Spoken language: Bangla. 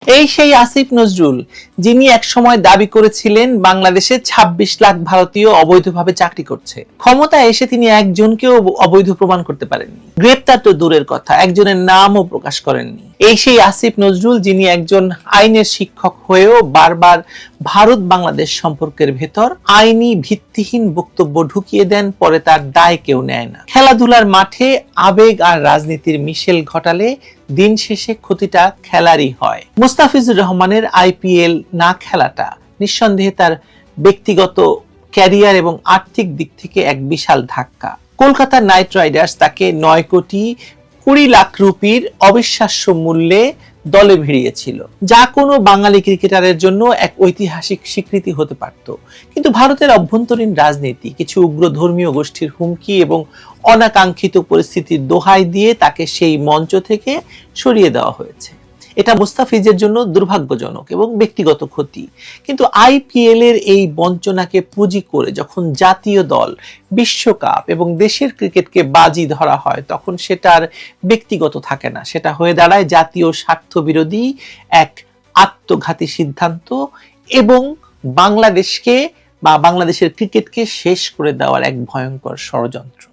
এই সেই আসিফ নজরুল, যিনি একসময় দাবি করেছিলেন বাংলাদেশে ২৬ লাখ ভারতীয় অবৈধভাবে চাকরি করছে। ক্ষমতায় এসে তিনি একজনকেও অবৈধ প্রমাণ করতে পারেননি। গ্রেপ্তার তো দূরের কথা, একজনের নামও প্রকাশ করেননি। এই সেই আসিফ নজরুল, যিনি একজন আইনের শিক্ষক হয়েও বারবার ভারত বাংলাদেশ সম্পর্কের ভেতর আইনি ভিত্তিহীন বক্তব্য ঢুকিয়ে দেন, পরে তার দায় কেউ নেয় না। খেলাধুলার মাঠে আবেগ আর রাজনীতির মিশেল ঘটালে দিন শেষে ক্ষতিটা খেলারই হয়। মুস্তাফিজুর রহমানের আইপিএল না খেলাটা নিঃসন্দেহে তার ব্যক্তিগত ক্যারিয়ার এবং আর্থিক দিক থেকে এক বিশাল ধাক্কা। কলকাতা নাইট রাইডার্স তাকে ৯,২০,০০,০০,০০০ রুপির অবিশ্বাস্য মূল্যে দলে ভিড়িয়েছিল, যা কোনো বাঙালি ক্রিকেটারের জন্য এক ঐতিহাসিক স্বীকৃতি হতে পারত। কিন্তু ভারতের অভ্যন্তরীণ রাজনীতি, কিছু উগ্র ধর্মীয় গোষ্ঠীর হুমকি এবং অনাকাঙ্ক্ষিত পরিস্থিতির দোহাই দিয়ে তাকে সেই মঞ্চ থেকে সরিয়ে দেওয়া হয়েছে। এটা মুস্তাফিজের জন্য দুর্ভাগ্যজনক এবং ব্যক্তিগত ক্ষতি। কিন্তু আইপিএল এর এই বঞ্চনাকে পুঁজি করে যখন জাতীয় দল, বিশ্বকাপ এবং দেশের ক্রিকেটকে বাজি ধরা হয়, তখন সেটার ব্যক্তিগত থাকে না, সেটা হয়ে দাঁড়ায় জাতীয় স্বার্থ বিরোধী এক আত্মঘাতী সিদ্ধান্ত এবং বাংলাদেশকে বা বাংলাদেশের ক্রিকেটকে শেষ করে দেওয়ার এক ভয়ঙ্কর ষড়যন্ত্র।